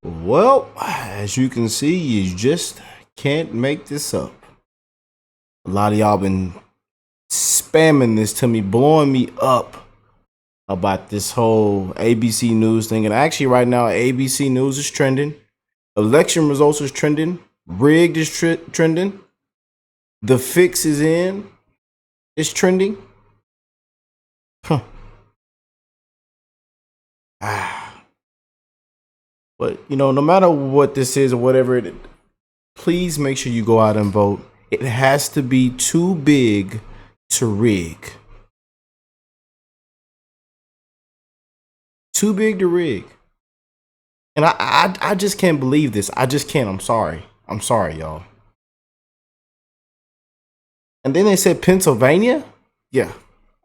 Well, as you can see, you just can't make this up. A lot of y'all been spamming this to me, blowing me up about this whole ABC News thing. And actually right now, ABC News is trending. Election results is trending. Rigged is trending. The fix is in. It's trending. Huh. But, you know, no matter what this is or whatever it is, please make sure you go out and vote. It has to be too big to rig. Too big to rig. And I just can't believe this. I just can't. I'm sorry. I'm sorry, y'all. And then they said Pennsylvania? Yeah.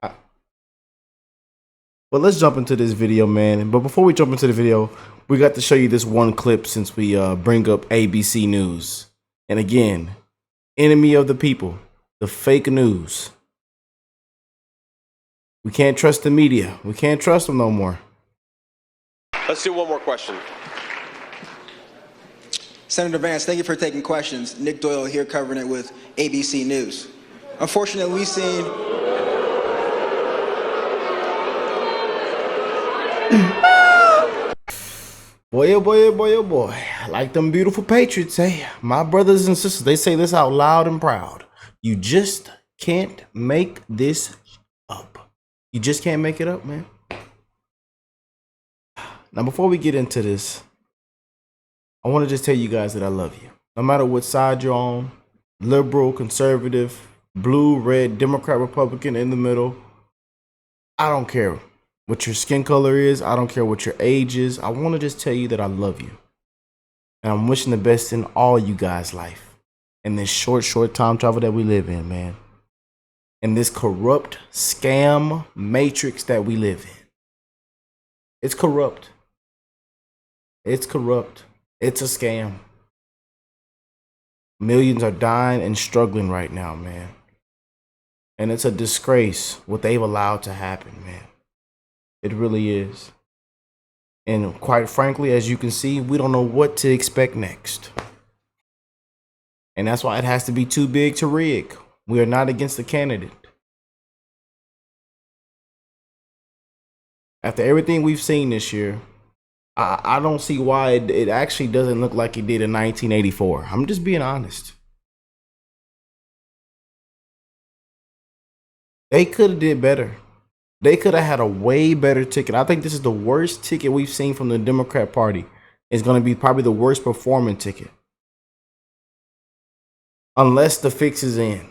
Well, let's jump into this video, man. But before we jump into the video, we got to show you this one clip since we bring up ABC News. And again, enemy of the people, the fake news. We can't trust the media. We can't trust them no more. Let's do one more question. Senator Vance, thank you for taking questions. Nick Doyle here covering it with ABC News. Unfortunately, we've seen... Boy, oh boy, oh boy, oh boy. Like them beautiful patriots say, my brothers and sisters, they say this out loud and proud. You just can't make this up. You just can't make it up, man. Now, before we get into this, I want to just tell you guys that I love you. No matter what side you're on, liberal, conservative, blue, red, Democrat, Republican, in the middle, I don't care what your skin color is. I don't care what your age is. I want to just tell you that I love you. And I'm wishing the best in all you guys' life. In this short time travel that we live in, man. In this corrupt scam matrix that we live in. It's corrupt. It's corrupt. It's a scam. Millions are dying and struggling right now, man. And it's a disgrace what they've allowed to happen, man. It really is. And quite frankly, as you can see, we don't know what to expect next. And that's why it has to be too big to rig. We are not against the candidate. After everything we've seen this year, I don't see why it actually doesn't look like it did in 1984. I'm just being honest. They could have did better. They could have had a way better ticket. I think this is the worst ticket we've seen from the Democrat Party. It's going to be probably the worst performing ticket. Unless the fix is in.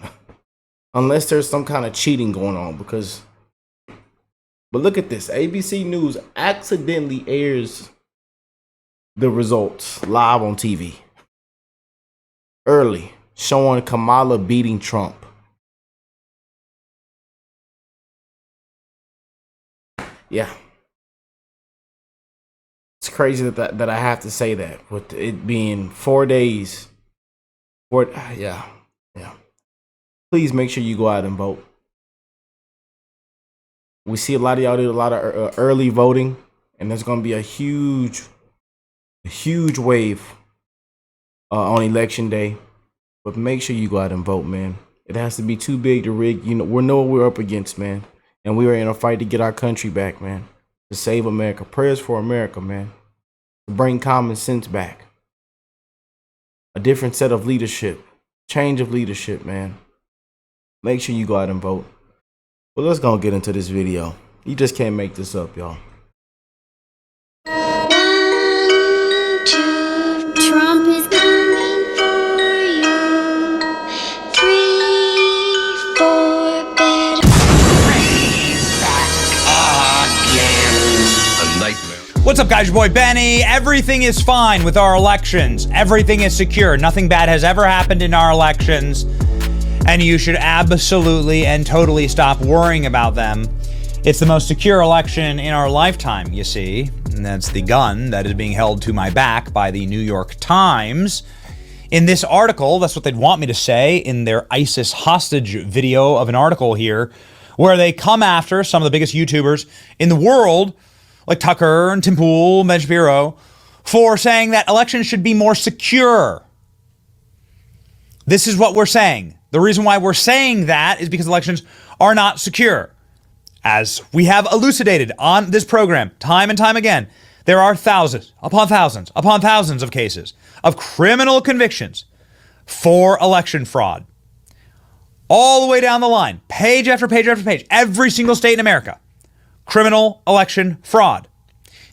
Unless there's some kind of cheating going on. But look at this. ABC News accidentally airs the results live on TV. Early. Showing Kamala beating Trump. Yeah. It's crazy that I have to say that. With it being 4 days. Yeah. Please make sure you go out and vote. We see a lot of y'all did a lot of early voting. And there's going to be a huge wave on election day. But make sure you go out and vote, man. It has to be too big to rig. You know, we know what we're up against, man. And we are in a fight to get our country back, man. To save America. Prayers for America, man. To bring common sense back. A different set of leadership. Change of leadership, man. Make sure you go out and vote. Well, let's go get into this video. You just can't make this up, y'all. Trump is coming for you. 3, 4, better. What's up, guys? Your boy Benny. Everything is fine with our elections. Everything is secure. Nothing bad has ever happened in our elections. And you should absolutely and totally stop worrying about them. It's the most secure election in our lifetime, you see. And that's the gun that is being held to my back by the New York Times. In this article, that's what they'd want me to say in their ISIS hostage video of an article here, where they come after some of the biggest YouTubers in the world, like Tucker and Tim Pool, Ben Shapiro, for saying that elections should be more secure. This is what we're saying. The reason why we're saying that is because elections are not secure. As we have elucidated on this program time and time again, there are thousands upon thousands upon thousands of cases of criminal convictions for election fraud. All the way down the line, page after page after page, every single state in America, criminal election fraud.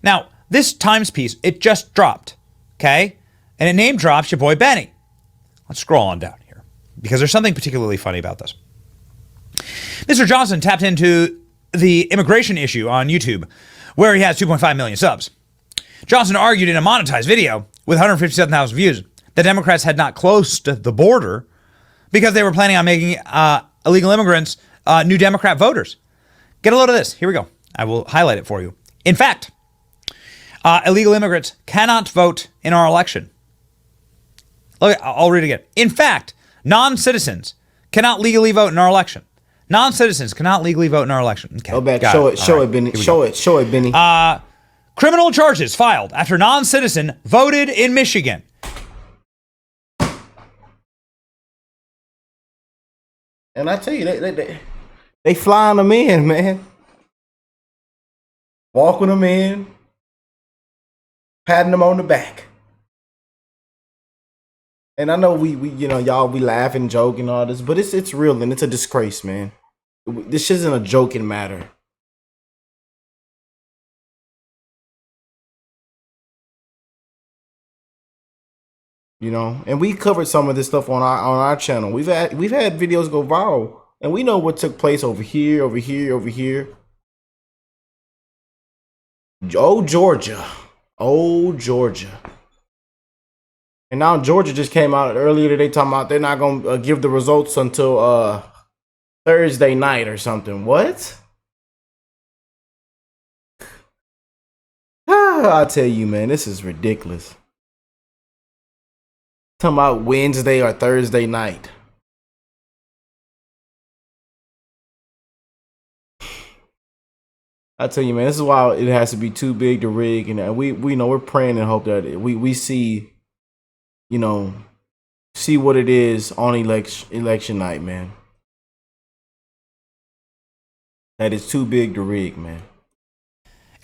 Now, this Times piece, it just dropped, okay? And it name drops your boy Benny. Let's scroll on down here because there's something particularly funny about this. Mr. Johnson tapped into the immigration issue on YouTube, where he has 2.5 million subs. Johnson argued in a monetized video with 157,000 views that Democrats had not closed the border because they were planning on making illegal immigrants new Democrat voters. Get a load of this. Here we go. I will highlight it for you. In fact, illegal immigrants cannot vote in our election. Look, I'll read it again. In fact, non-citizens cannot legally vote in our election. Non-citizens cannot legally vote in our election. Okay. Go back. Got Show it. Show All it, Benny. Here we Show go. it. Show it, Benny. Criminal charges filed after non-citizen voted in Michigan. And I tell you, they flying them in, man. Walking them in, patting them on the back. And I know we y'all be laughing, joking, all this, but it's real and it's a disgrace, man. This isn't a joking matter. You know, and we covered some of this stuff on our channel. We've had videos go viral, and we know what took place over here, over here, over here. Oh, Georgia. Oh, Georgia. And now Georgia just came out earlier today talking about they're not going to give the results until Thursday night or something. What? I tell you, man, this is ridiculous. Talking about Wednesday or Thursday night. I tell you, man, this is why it has to be too big to rig, and we know we're praying and hope that we see, you know, see what it is on election night, man. That is too big to rig, man.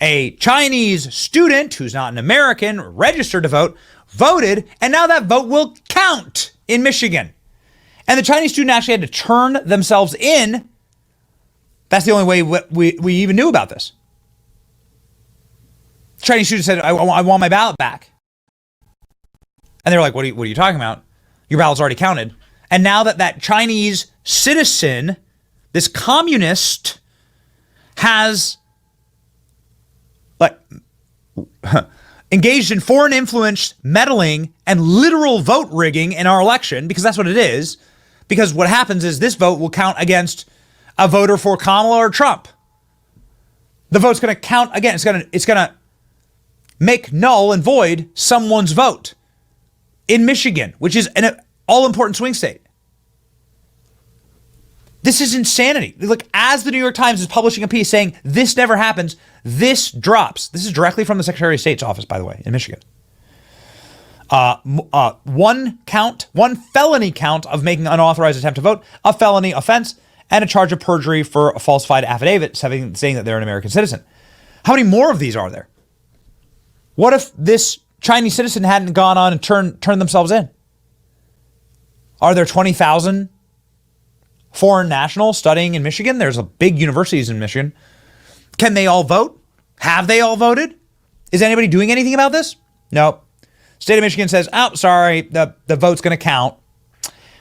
A Chinese student who's not an American registered to vote, voted, and now that vote will count in Michigan. And the Chinese student actually had to turn themselves in. That's the only way we even knew about this. The Chinese student said, I want my ballot back. And they were like, what are you talking about? Your ballot's already counted. And now that Chinese citizen, this communist, has engaged in foreign influence meddling and literal vote rigging in our election, because that's what it is. Because what happens is this vote will count against a voter for Kamala or Trump. The vote's going to count again. It's going to make null and void someone's vote in Michigan, which is an all-important swing state. This is insanity. Look, as the New York Times is publishing a piece saying this never happens, this drops. This is directly from the Secretary of State's office, by the way, in Michigan. One felony count of making unauthorized attempt to vote, a felony offense, and a charge of perjury for a falsified affidavit saying that they're an American citizen. How many more of these are there? What if this Chinese citizen hadn't gone on and turned themselves in? Are there 20,000 foreign nationals studying in Michigan? There's a big universities in Michigan. Can they all vote? Have they all voted? Is anybody doing anything about this? No. State of Michigan says, oh, sorry, the vote's going to count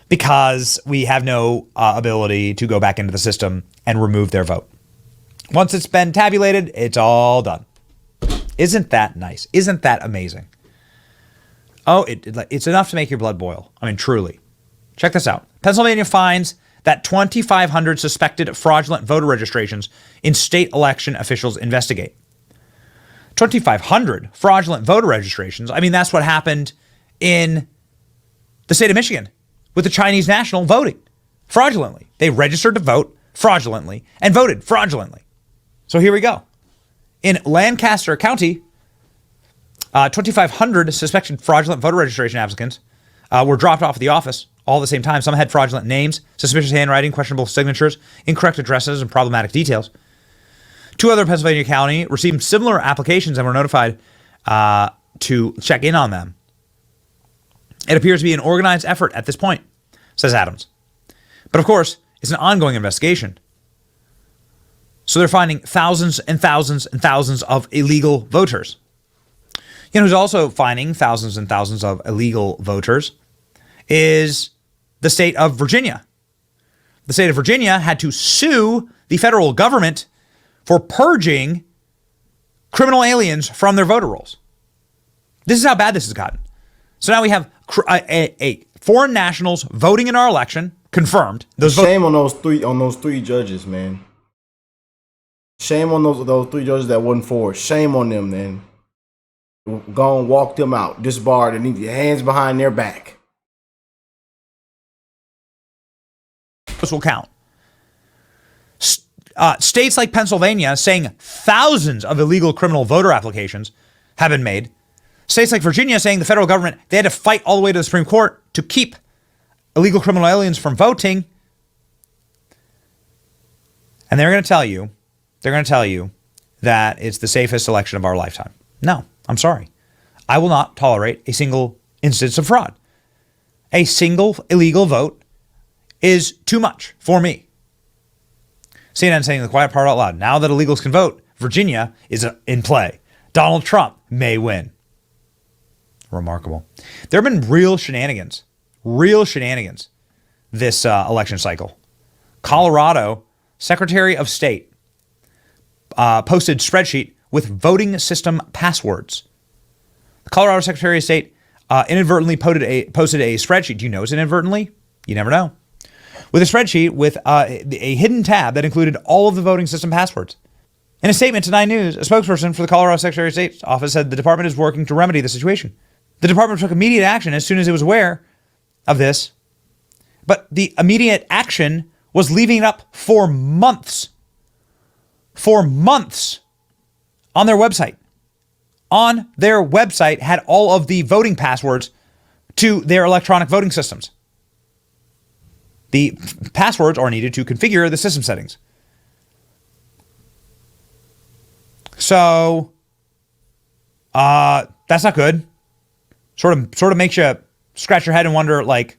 because we have no ability to go back into the system and remove their vote. Once it's been tabulated, it's all done. Isn't that nice? Isn't that amazing? Oh, it's enough to make your blood boil. I mean, truly. Check this out. Pennsylvania finds that 2,500 suspected fraudulent voter registrations in state election officials investigate. 2,500 fraudulent voter registrations. I mean, that's what happened in the state of Michigan with the Chinese national voting fraudulently. They registered to vote fraudulently and voted fraudulently. So here we go. In Lancaster County, 2,500 suspected fraudulent voter registration applicants were dropped off at the office all at the same time. Some had fraudulent names, suspicious handwriting, questionable signatures, incorrect addresses, and problematic details. 2 other Pennsylvania county received similar applications and were notified to check in on them. It appears to be an organized effort at this point, says Adams. But of course, it's an ongoing investigation. So they're finding thousands and thousands and thousands of illegal voters. You know who's also finding thousands and thousands of illegal voters is the state of Virginia. The state of Virginia had to sue the federal government for purging criminal aliens from their voter rolls. This is how bad this has gotten. So now we have foreign nationals voting in our election, confirmed. Shame on those three judges, man. Shame on those 3 judges that wasn't for it. Shame on them, man. Go and walk them out, disbarred, and need your hands behind their back. This will count. States like Pennsylvania saying thousands of illegal criminal voter applications have been made. States like Virginia saying the federal government, they had to fight all the way to the Supreme Court to keep illegal criminal aliens from voting. And they're going to tell you that it's the safest election of our lifetime. No, I'm sorry. I will not tolerate a single instance of fraud. A single illegal vote is too much for me. CNN saying the quiet part out loud. Now that illegals can vote, Virginia is in play. Donald Trump may win. Remarkable. There have been real shenanigans this election cycle. Colorado Secretary of State posted spreadsheet with voting system passwords. The Colorado Secretary of State inadvertently posted a spreadsheet. Do you know it's inadvertently? You never know. With a spreadsheet with a hidden tab that included all of the voting system passwords. In a statement to 9 News, a spokesperson for the Colorado Secretary of State's office said the department is working to remedy the situation. The department took immediate action as soon as it was aware of this, but the immediate action was leaving it up for months. For months on their website. On their website had all of the voting passwords to their electronic voting systems. The passwords are needed to configure the system settings. So, that's not good. Sort of makes you scratch your head and wonder, like,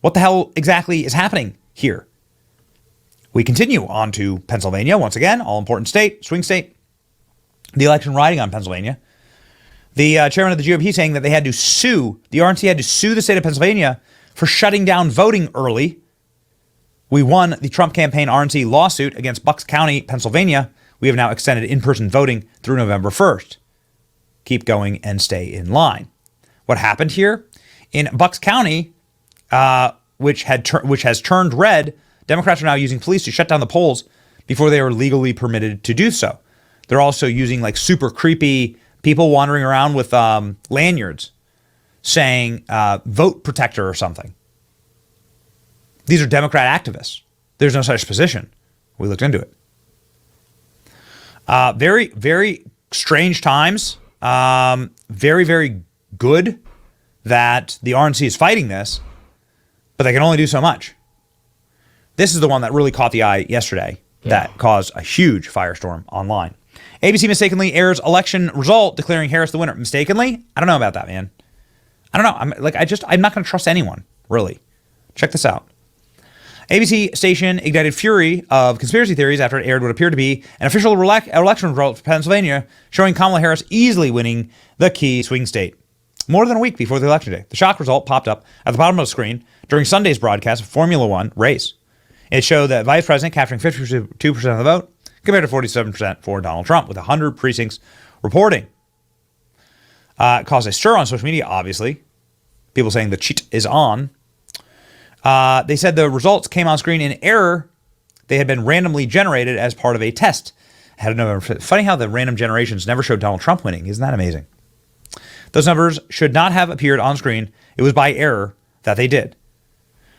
what the hell exactly is happening here? We continue on to Pennsylvania. Once again, all-important state, swing state. The election riding on Pennsylvania. The chairman of the GOP saying that the RNC had to sue the state of Pennsylvania for shutting down voting early. We won the Trump campaign RNC lawsuit against Bucks County, Pennsylvania. We have now extended in-person voting through November 1st. Keep going and stay in line. What happened here? In Bucks County, which has turned red, Democrats are now using police to shut down the polls before they were legally permitted to do so. They're also using like super creepy people wandering around with lanyards saying vote protector or something. These are Democrat activists. There's no such position. We looked into it. Very, very strange times. Very, very good that the RNC is fighting this, but they can only do so much. This is the one that really caught the eye yesterday that caused a huge firestorm online. ABC mistakenly airs election result declaring Harris the winner. Mistakenly? I don't know about that, man. I don't know. I'm not going to trust anyone, really. Check this out. ABC station ignited fury of conspiracy theories after it aired what appeared to be an official election result for Pennsylvania, showing Kamala Harris easily winning the key swing state. More than a week before the election day, the shock result popped up at the bottom of the screen during Sunday's broadcast of Formula One race. It showed that Vice President capturing 52% of the vote compared to 47% for Donald Trump, with 100 precincts reporting. It caused a stir on social media, obviously. People saying the cheat is on. They said the results came on screen in error. They had been randomly generated as part of a test. Funny how the random generations never showed Donald Trump winning. Isn't that amazing? Those numbers should not have appeared on screen. It was by error that they did.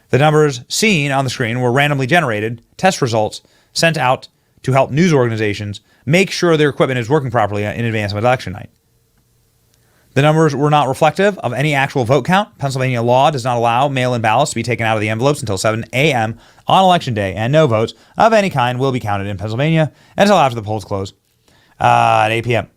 The numbers seen on the screen were randomly generated, test results sent out to help news organizations make sure their equipment is working properly in advance of election night. The numbers were not reflective of any actual vote count. Pennsylvania law does not allow mail-in ballots to be taken out of the envelopes until 7 a.m. on Election Day, and no votes of any kind will be counted in Pennsylvania until after the polls close at 8 p.m.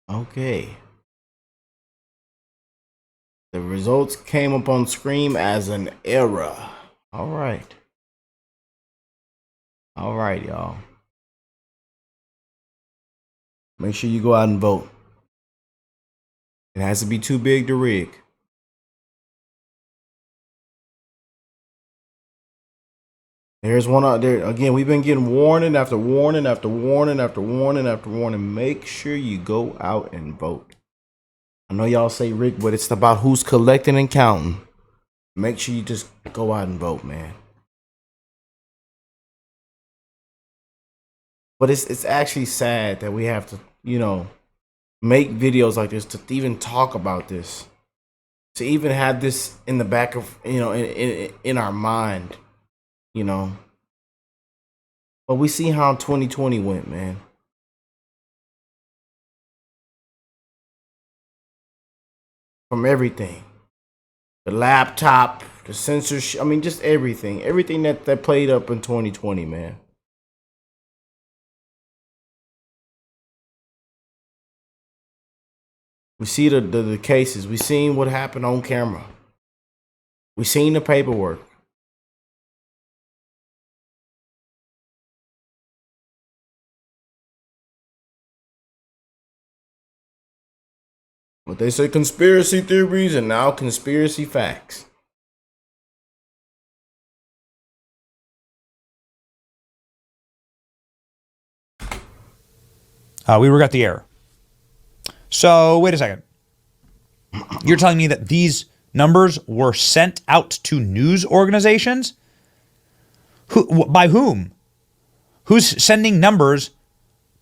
Okay. The results came up on screen as an error. All right. All right, y'all. Make sure you go out and vote. It has to be too big to rig. There's one out there. Again, we've been getting warning after warning after warning after warning after warning. Make sure you go out and vote. I know y'all say Rick, but it's about who's collecting and counting. Make sure you just go out and vote, man. But it's actually sad that we have to, make videos like this to even talk about this, to even have this in the back of, in our mind, But we see how 2020 went, man. From everything, the laptop, the censorship, just everything that played up in 2020, man. We see the cases. We seen what happened on camera. We seen the paperwork. But they say conspiracy theories and now conspiracy facts. We got the error. So wait a second. You're telling me that these numbers were sent out to news organizations? By whom? Who's sending numbers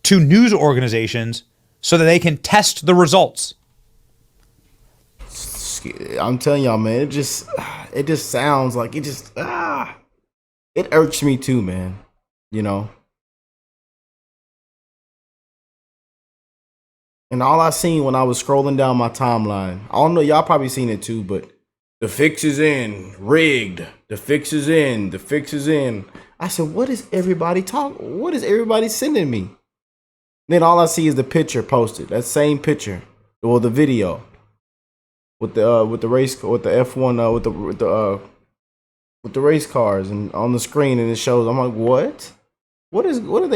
to news organizations so that they can test the results? I'm telling y'all, man, it just sounds like it irks me too, man. And all I seen when I was scrolling down my timeline, I don't know, y'all probably seen it too, but the fix is in, rigged. The fix is in, the fix is in. I said, what is everybody sending me? Then all I see is the picture posted, that same picture, or the video with the race, with the F1, with the race cars and on the screen, and it shows. I'm like, what? What are they? What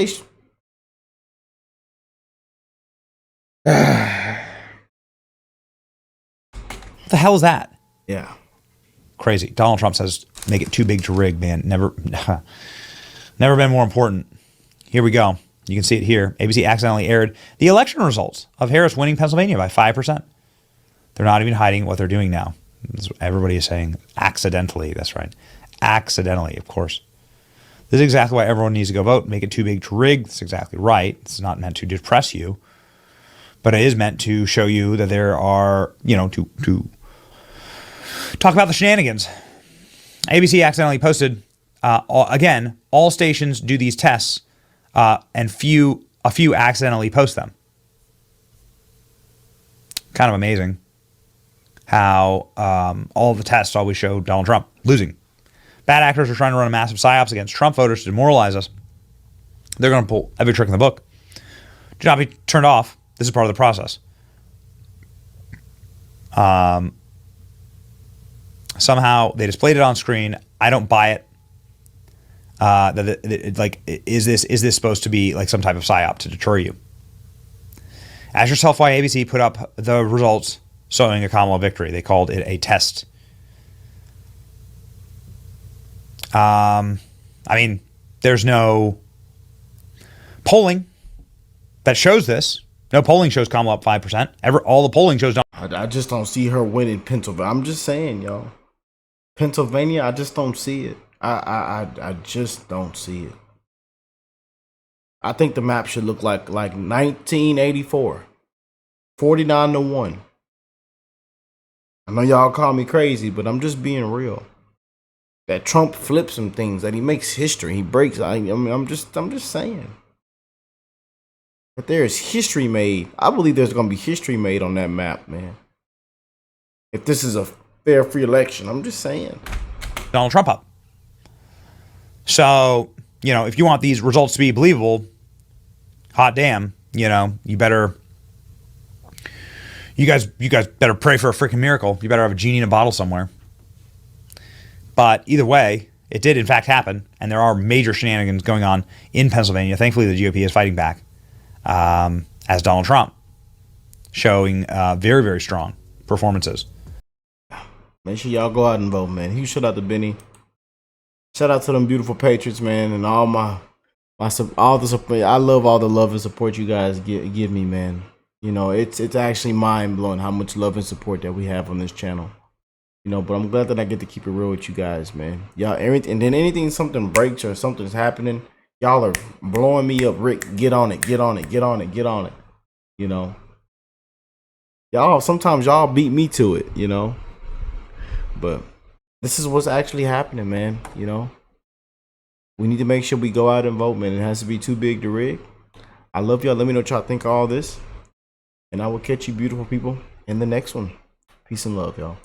the hell is that? Yeah. Crazy. Donald Trump says, make it too big to rig, man. Never been more important. Here we go. You can see it here. ABC accidentally aired the election results of Harris winning Pennsylvania by 5%. They're not even hiding what they're doing now. That's what everybody is saying. Accidentally. That's right. Accidentally, of course. This is exactly why everyone needs to go vote. Make it too big to rig. That's exactly right. It's not meant to depress you, but it is meant to show you that there are, to talk about the shenanigans. ABC accidentally posted, again, all stations do these tests, and a few accidentally post them. Kind of amazing how all the tests always show Donald Trump losing. Bad actors are trying to run a massive psyops against Trump voters to demoralize us. They're going to pull every trick in the book. Do not be turned off. This is part of the process. Somehow they displayed it on screen. I don't buy it. Is this supposed to be like some type of psyop to deter you? Ask yourself why ABC put up the results showing a Kamala victory. They called it a test. There's no polling that shows this. No polling shows Kamala up 5%. All the polling shows don't. I just don't see her winning Pennsylvania. I'm just saying, y'all. Pennsylvania, I just don't see it. I just don't see it. I think the map should look like 1984. 49-1. I know y'all call me crazy, but I'm just being real. That Trump flips some things, that he makes history, he breaks. I mean, I'm just saying. That there is history made. I believe there's gonna be history made on that map, man. If this is a fair, free election, I'm just saying. Donald Trump up. So, you know, if you want these results to be believable, hot damn, you know, you guys better pray for a freaking miracle. You better have a genie in a bottle somewhere. But either way, it did in fact happen, and there are major shenanigans going on in Pennsylvania. Thankfully, the GOP is fighting back, as Donald Trump, showing very, very strong performances. Make sure y'all go out and vote, man. Huge shout out to Benny. Shout out to them beautiful Patriots, man, and all the support. I love all the love and support you guys give me, man. You know, it's actually mind blowing how much love and support that we have on this channel. You know, but I'm glad that I get to keep it real with you guys, man. Y'all, and then anything, something breaks or something's happening, y'all are blowing me up. Rick, get on it, get on it, get on it, get on it. You know, sometimes y'all beat me to it, you know. But this is what's actually happening, man. You know, we need to make sure we go out and vote, man. It has to be too big to rig. I love y'all. Let me know what y'all think of all this. And I will catch you beautiful people in the next one. Peace and love, y'all.